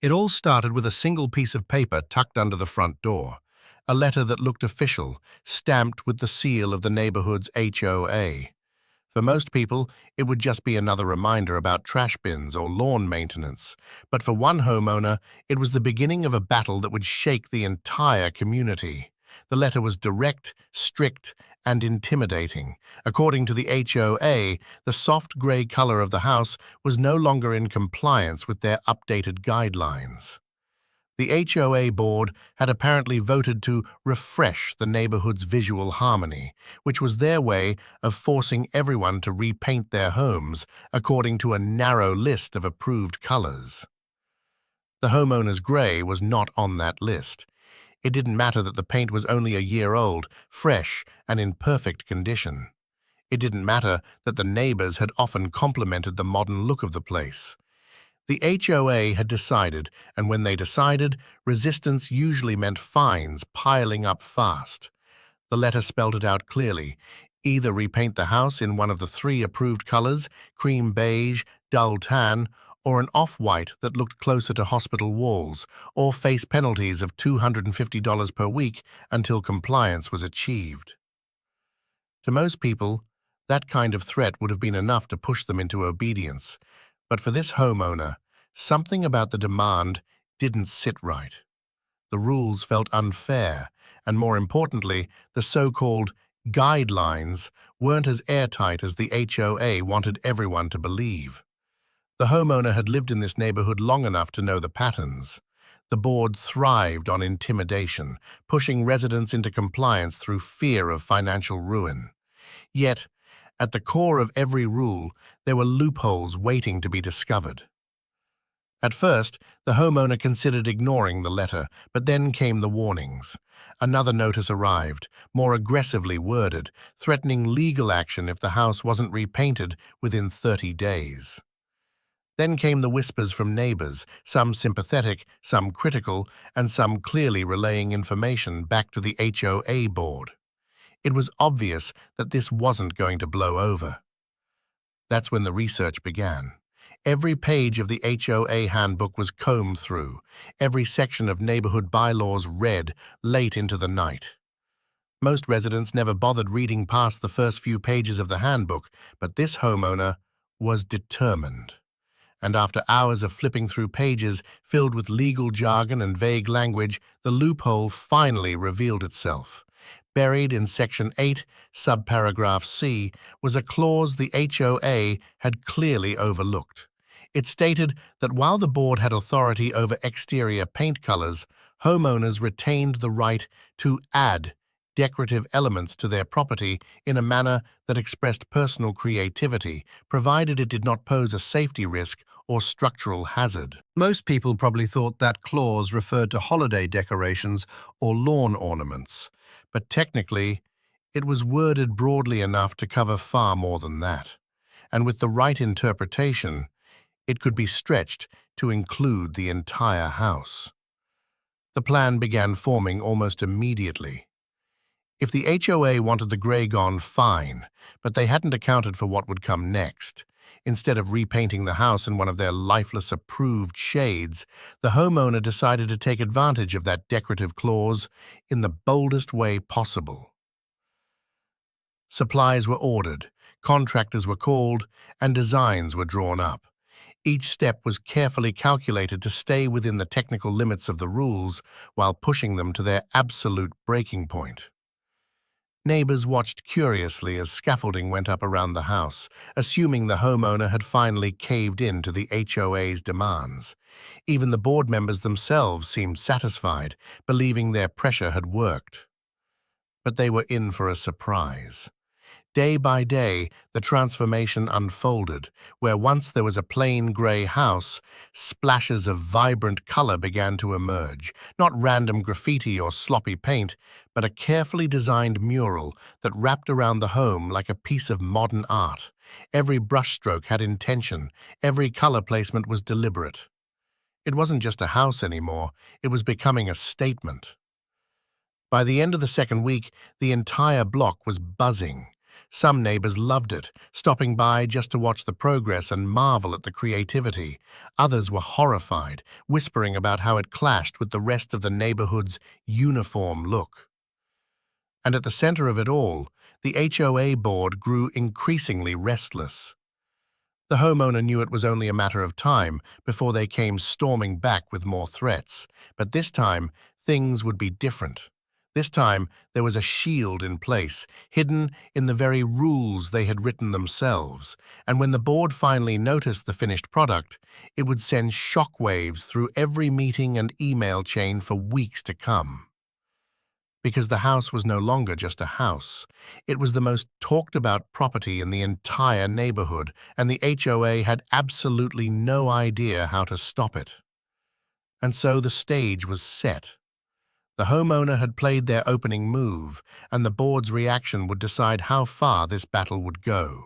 It all started with a single piece of paper tucked under the front door, a letter that looked official, stamped with the seal of the neighborhood's HOA. For most people, it would just be another reminder about trash bins or lawn maintenance. But for one homeowner, it was the beginning of a battle that would shake the entire community. The letter was direct, strict, and intimidating. According to the HOA, the soft gray color of the house was no longer in compliance with their updated guidelines. The HOA board had apparently voted to refresh the neighborhood's visual harmony, which was their way of forcing everyone to repaint their homes according to a narrow list of approved colors. The homeowner's gray was not on that list. It didn't matter that the paint was only a year old, fresh, and in perfect condition. It didn't matter that the neighbors had often complimented the modern look of the place. The HOA had decided, and when they decided, resistance usually meant fines piling up fast. The letter spelled it out clearly. Either repaint the house in one of the three approved colors, cream beige, dull tan, or an off-white that looked closer to hospital walls, or face penalties of $250 per week until compliance was achieved. To most people, that kind of threat would have been enough to push them into obedience. But for this homeowner, something about the demand didn't sit right. The rules felt unfair, and more importantly, the so-called guidelines weren't as airtight as the HOA wanted everyone to believe. The homeowner had lived in this neighborhood long enough to know the patterns. The board thrived on intimidation, pushing residents into compliance through fear of financial ruin. Yet, at the core of every rule, there were loopholes waiting to be discovered. At first, the homeowner considered ignoring the letter, but then came the warnings. Another notice arrived, more aggressively worded, threatening legal action if the house wasn't repainted within 30 days. Then came the whispers from neighbors, some sympathetic, some critical, and some clearly relaying information back to the HOA board. It was obvious that this wasn't going to blow over. That's when the research began. Every page of the HOA handbook was combed through, every section of neighborhood bylaws read late into the night. Most residents never bothered reading past the first few pages of the handbook, but this homeowner was determined. And after hours of flipping through pages filled with legal jargon and vague language, the loophole finally revealed itself. Buried in Section 8, subparagraph C, was a clause the HOA had clearly overlooked. It stated that while the board had authority over exterior paint colors, homeowners retained the right to add decorative elements to their property in a manner that expressed personal creativity, provided it did not pose a safety risk or structural hazard. Most people probably thought that clause referred to holiday decorations or lawn ornaments. But technically, it was worded broadly enough to cover far more than that. And with the right interpretation, it could be stretched to include the entire house. The plan began forming almost immediately. If the HOA wanted the gray gone, fine, but they hadn't accounted for what would come next. Instead of repainting the house in one of their lifeless approved shades, the homeowner decided to take advantage of that decorative clause in the boldest way possible. Supplies were ordered, contractors were called, and designs were drawn up. Each step was carefully calculated to stay within the technical limits of the rules while pushing them to their absolute breaking point. Neighbors watched curiously as scaffolding went up around the house, assuming the homeowner had finally caved in to the HOA's demands. Even the board members themselves seemed satisfied, believing their pressure had worked. But they were in for a surprise. Day by day, the transformation unfolded, where once there was a plain gray house, splashes of vibrant color began to emerge, not random graffiti or sloppy paint, but a carefully designed mural that wrapped around the home like a piece of modern art. Every brushstroke had intention, every color placement was deliberate. It wasn't just a house anymore, it was becoming a statement. By the end of the second week, the entire block was buzzing. Some neighbors loved it, stopping by just to watch the progress and marvel at the creativity. Others were horrified, whispering about how it clashed with the rest of the neighborhood's uniform look. And at the center of it all, the HOA board grew increasingly restless. The homeowner knew it was only a matter of time before they came storming back with more threats. But this time, things would be different. This time, there was a shield in place, hidden in the very rules they had written themselves. And when the board finally noticed the finished product, it would send shockwaves through every meeting and email chain for weeks to come. Because the house was no longer just a house. It was the most talked-about property in the entire neighborhood, and the HOA had absolutely no idea how to stop it. And so the stage was set. The homeowner had played their opening move, and the board's reaction would decide how far this battle would go.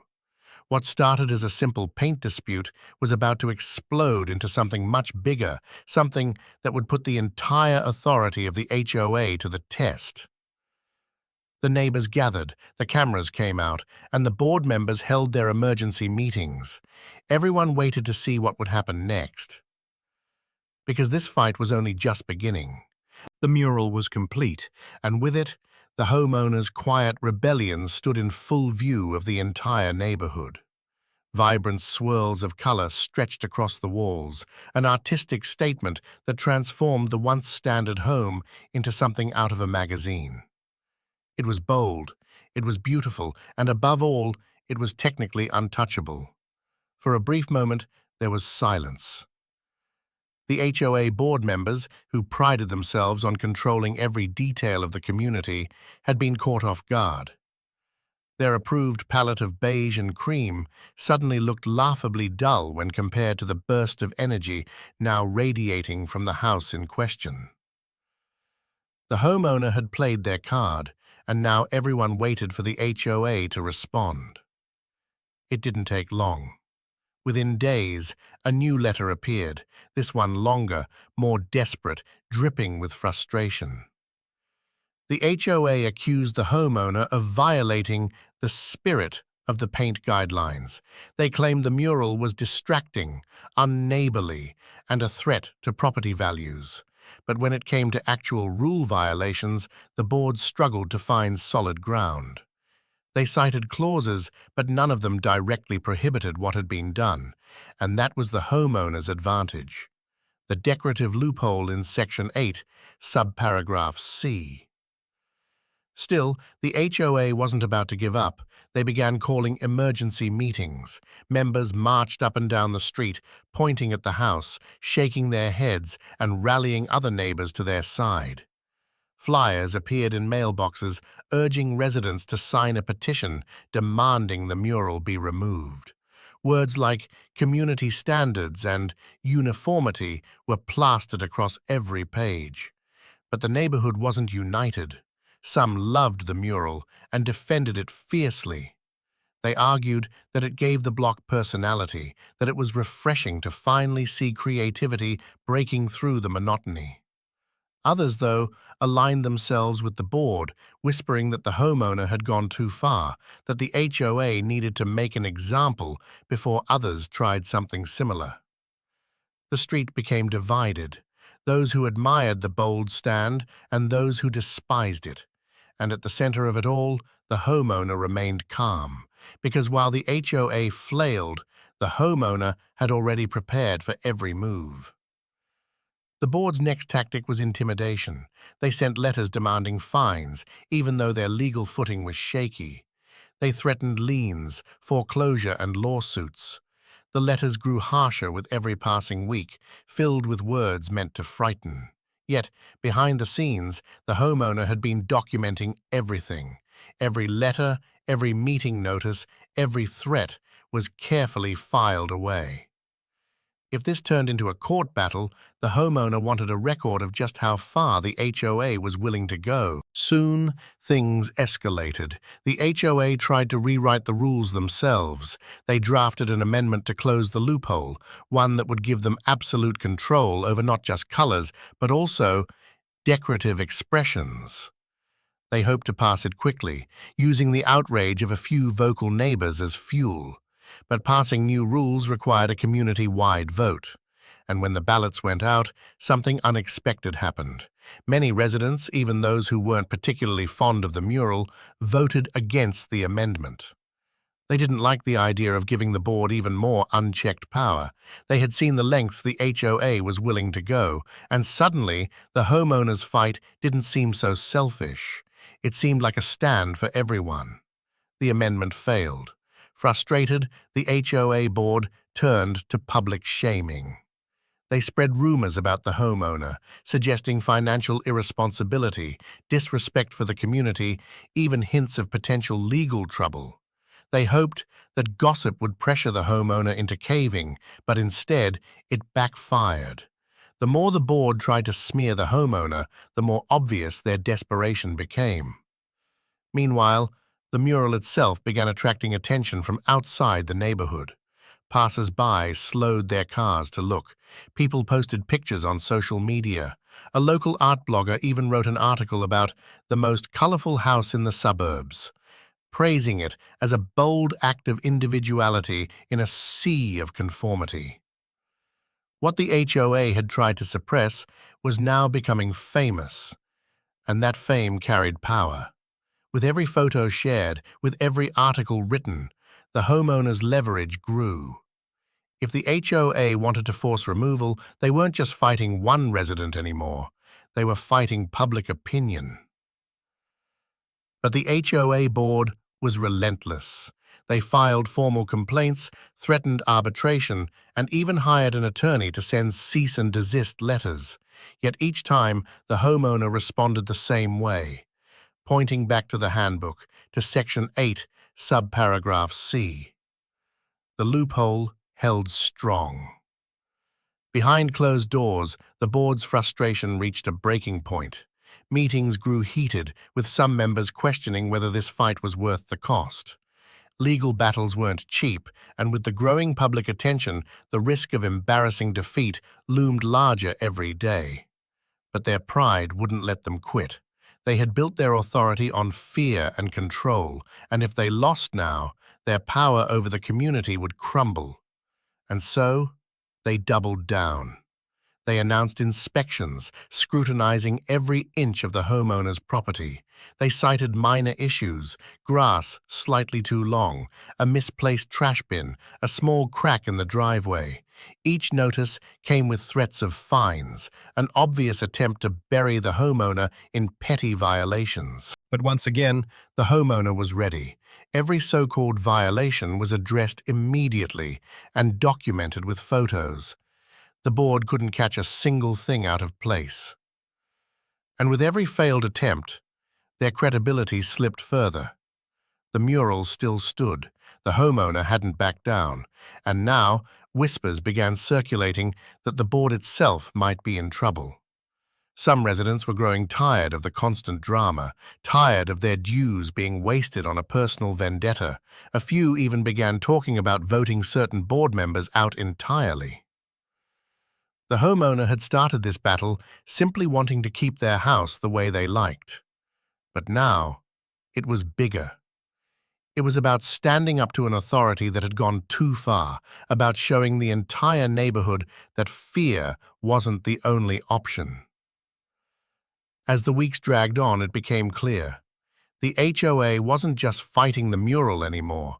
What started as a simple paint dispute was about to explode into something much bigger, something that would put the entire authority of the HOA to the test. The neighbors gathered, the cameras came out, and the board members held their emergency meetings. Everyone waited to see what would happen next. Because this fight was only just beginning. The mural was complete, and with it, the homeowner's quiet rebellion stood in full view of the entire neighborhood. Vibrant swirls of color stretched across the walls, an artistic statement that transformed the once standard home into something out of a magazine. It was bold, it was beautiful, and above all, it was technically untouchable. For a brief moment, there was silence. The HOA board members, who prided themselves on controlling every detail of the community, had been caught off guard. Their approved palette of beige and cream suddenly looked laughably dull when compared to the burst of energy now radiating from the house in question. The homeowner had played their card, and now everyone waited for the HOA to respond. It didn't take long. Within days, a new letter appeared, this one longer, more desperate, dripping with frustration. The HOA accused the homeowner of violating the spirit of the paint guidelines. They claimed the mural was distracting, unneighborly, and a threat to property values. But when it came to actual rule violations, the board struggled to find solid ground. They cited clauses, but none of them directly prohibited what had been done, and that was the homeowner's advantage. The decorative loophole in Section 8, subparagraph C. Still, the HOA wasn't about to give up. They began calling emergency meetings. Members marched up and down the street, pointing at the house, shaking their heads, and rallying other neighbors to their side. Flyers appeared in mailboxes, urging residents to sign a petition demanding the mural be removed. Words like community standards and uniformity were plastered across every page. But the neighborhood wasn't united. Some loved the mural and defended it fiercely. They argued that it gave the block personality, that it was refreshing to finally see creativity breaking through the monotony. Others, though, aligned themselves with the board, whispering that the homeowner had gone too far, that the HOA needed to make an example before others tried something similar. The street became divided, those who admired the bold stand and those who despised it. And at the center of it all, the homeowner remained calm, because while the HOA flailed, the homeowner had already prepared for every move. The board's next tactic was intimidation. They sent letters demanding fines, even though their legal footing was shaky. They threatened liens, foreclosure, and lawsuits. The letters grew harsher with every passing week, filled with words meant to frighten. Yet, behind the scenes, the homeowner had been documenting everything. Every letter, every meeting notice, every threat was carefully filed away. If this turned into a court battle, the homeowner wanted a record of just how far the HOA was willing to go. Soon, things escalated. The HOA tried to rewrite the rules themselves. They drafted an amendment to close the loophole, one that would give them absolute control over not just colors, but also decorative expressions. They hoped to pass it quickly, using the outrage of a few vocal neighbors as fuel. But passing new rules required a community-wide vote. And when the ballots went out, something unexpected happened. Many residents, even those who weren't particularly fond of the mural, voted against the amendment. They didn't like the idea of giving the board even more unchecked power. They had seen the lengths the HOA was willing to go, and suddenly the homeowners' fight didn't seem so selfish. It seemed like a stand for everyone. The amendment failed. Frustrated, the HOA board turned to public shaming. They spread rumors about the homeowner, suggesting financial irresponsibility, disrespect for the community, even hints of potential legal trouble. They hoped that gossip would pressure the homeowner into caving, but instead it backfired. The more the board tried to smear the homeowner, the more obvious their desperation became. Meanwhile, the mural itself began attracting attention from outside the neighborhood. Passers-by slowed their cars to look. People posted pictures on social media. A local art blogger even wrote an article about the most colorful house in the suburbs, praising it as a bold act of individuality in a sea of conformity. What the HOA had tried to suppress was now becoming famous, and that fame carried power. With every photo shared, with every article written, the homeowner's leverage grew. If the HOA wanted to force removal, they weren't just fighting one resident anymore. They were fighting public opinion. But the HOA board was relentless. They filed formal complaints, threatened arbitration, and even hired an attorney to send cease and desist letters. Yet each time, the homeowner responded the same way, pointing back to the handbook, to Section 8, subparagraph C. The loophole held strong. Behind closed doors, the board's frustration reached a breaking point. Meetings grew heated, with some members questioning whether this fight was worth the cost. Legal battles weren't cheap, and with the growing public attention, the risk of embarrassing defeat loomed larger every day. But their pride wouldn't let them quit. They had built their authority on fear and control, and if they lost now, their power over the community would crumble. And so, they doubled down. They announced inspections, scrutinizing every inch of the homeowner's property. They cited minor issues: grass slightly too long, a misplaced trash bin, a small crack in the driveway. Each notice came with threats of fines, an obvious attempt to bury the homeowner in petty violations. But once again, the homeowner was ready. Every so-called violation was addressed immediately and documented with photos. The board couldn't catch a single thing out of place. And with every failed attempt, their credibility slipped further. The mural still stood, the homeowner hadn't backed down, and now whispers began circulating that the board itself might be in trouble. Some residents were growing tired of the constant drama, tired of their dues being wasted on a personal vendetta. A few even began talking about voting certain board members out entirely. The homeowner had started this battle simply wanting to keep their house the way they liked. But now, it was bigger. It was about standing up to an authority that had gone too far, about showing the entire neighborhood that fear wasn't the only option. As the weeks dragged on, it became clear. The HOA wasn't just fighting the mural anymore.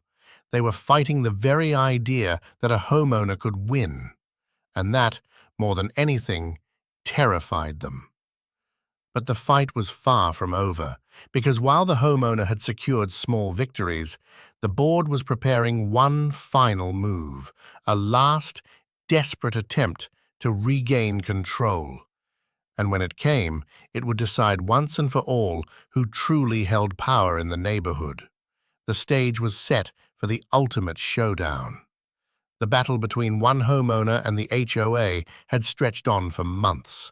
They were fighting the very idea that a homeowner could win. And that, more than anything, terrified them. But the fight was far from over, because while the homeowner had secured small victories, the board was preparing one final move, a last, desperate attempt to regain control. And when it came, it would decide once and for all who truly held power in the neighborhood. The stage was set for the ultimate showdown. The battle between one homeowner and the HOA had stretched on for months.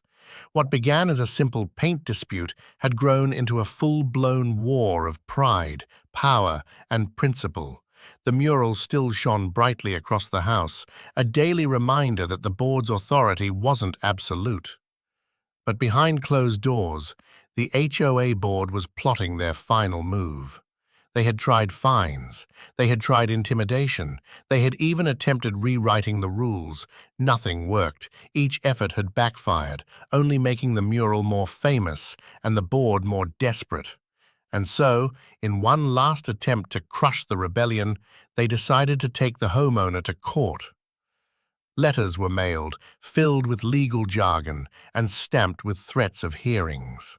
What began as a simple paint dispute had grown into a full-blown war of pride, power, and principle. The mural still shone brightly across the house, a daily reminder that the board's authority wasn't absolute. But behind closed doors, the HOA board was plotting their final move. They had tried fines, they had tried intimidation, they had even attempted rewriting the rules. Nothing worked. Each effort had backfired, only making the mural more famous and the board more desperate. And so, in one last attempt to crush the rebellion, they decided to take the homeowner to court. Letters were mailed, filled with legal jargon and stamped with threats of hearings.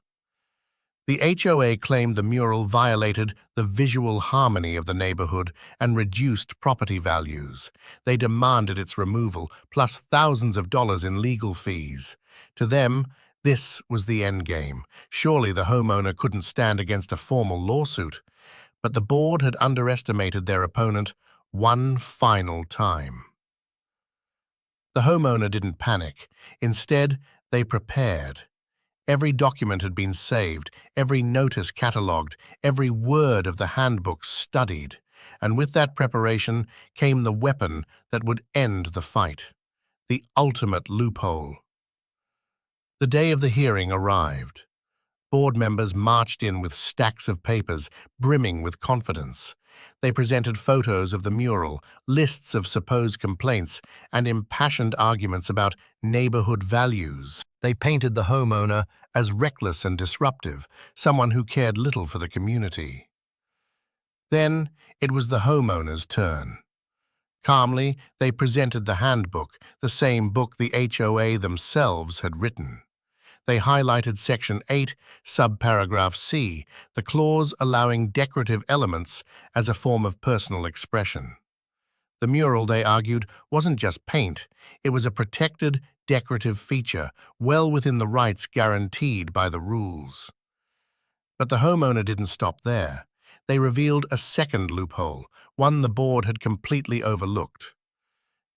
The HOA claimed the mural violated the visual harmony of the neighborhood and reduced property values. They demanded its removal, plus thousands of dollars in legal fees. To them, this was the endgame. Surely the homeowner couldn't stand against a formal lawsuit. But the board had underestimated their opponent one final time. The homeowner didn't panic. Instead, they prepared. Every document had been saved, every notice catalogued, every word of the handbook studied, and with that preparation came the weapon that would end the fight, the ultimate loophole. The day of the hearing arrived. Board members marched in with stacks of papers, brimming with confidence. They presented photos of the mural, lists of supposed complaints, and impassioned arguments about neighborhood values. They painted the homeowner as reckless and disruptive, someone who cared little for the community. Then it was the homeowner's turn. Calmly, they presented the handbook, the same book the HOA themselves had written. They highlighted Section 8, subparagraph C, the clause allowing decorative elements as a form of personal expression. The mural, they argued, wasn't just paint, it was a protected, decorative feature, well within the rights guaranteed by the rules. But the homeowner didn't stop there. They revealed a second loophole, one the board had completely overlooked.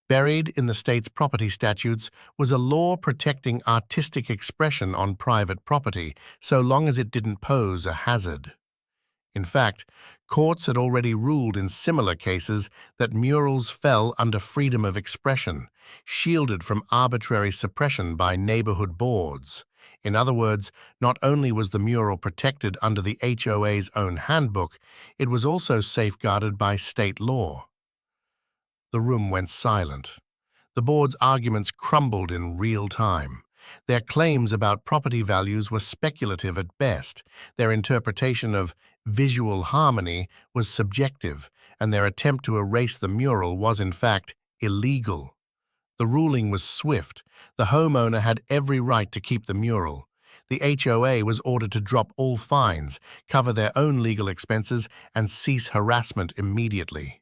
Buried in the state's property statutes was a law protecting artistic expression on private property, so long as it didn't pose a hazard. In fact, courts had already ruled in similar cases that murals fell under freedom of expression, shielded from arbitrary suppression by neighborhood boards. In other words, not only was the mural protected under the HOA's own handbook, it was also safeguarded by state law. The room went silent. The board's arguments crumbled in real time. Their claims about property values were speculative at best. Their interpretation of visual harmony was subjective, and their attempt to erase the mural was, in fact, illegal. The ruling was swift. The homeowner had every right to keep the mural. The HOA was ordered to drop all fines, cover their own legal expenses, and cease harassment immediately.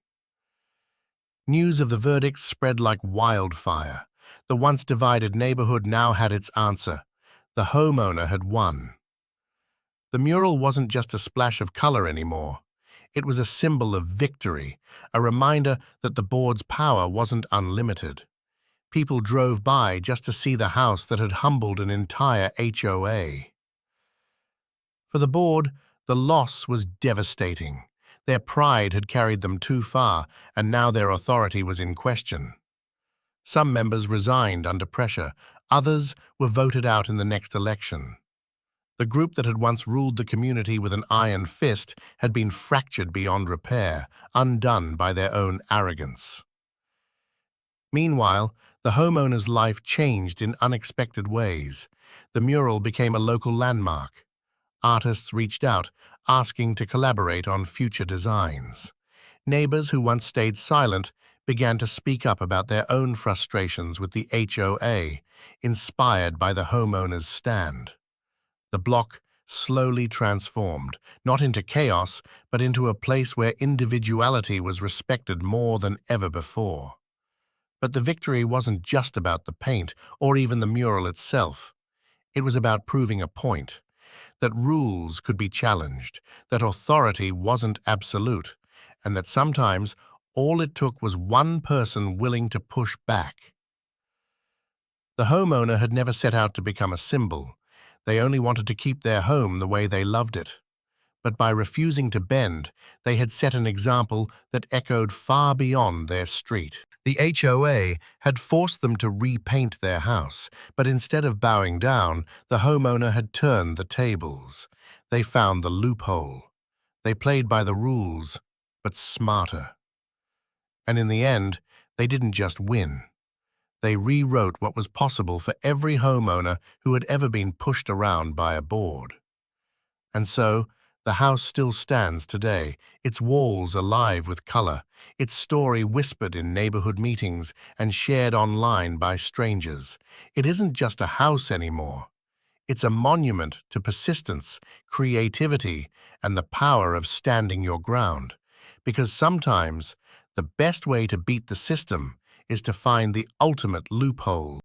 News of the verdict spread like wildfire. The once divided neighborhood now had its answer. The homeowner had won. The mural wasn't just a splash of color anymore. It was a symbol of victory, a reminder that the board's power wasn't unlimited. People drove by just to see the house that had humbled an entire HOA. For the board, the loss was devastating. Their pride had carried them too far, and now their authority was in question. Some members resigned under pressure. Others were voted out in the next election. The group that had once ruled the community with an iron fist had been fractured beyond repair, undone by their own arrogance. Meanwhile, the homeowner's life changed in unexpected ways. The mural became a local landmark. Artists reached out, asking to collaborate on future designs. Neighbors who once stayed silent began to speak up about their own frustrations with the HOA, inspired by the homeowner's stand. The block slowly transformed, not into chaos, but into a place where individuality was respected more than ever before. But the victory wasn't just about the paint or even the mural itself. It was about proving a point, that rules could be challenged, that authority wasn't absolute, and that sometimes all it took was one person willing to push back. The homeowner had never set out to become a symbol. They only wanted to keep their home the way they loved it. But by refusing to bend, they had set an example that echoed far beyond their street. The HOA had forced them to repaint their house, but instead of bowing down, the homeowner had turned the tables. They found the loophole. They played by the rules, but smarter. And in the end, they didn't just win. They rewrote what was possible for every homeowner who had ever been pushed around by a board. And so, the house still stands today, its walls alive with color, its story whispered in neighborhood meetings and shared online by strangers. It isn't just a house anymore. It's a monument to persistence, creativity, and the power of standing your ground. Because sometimes, the best way to beat the system is to find the ultimate loophole.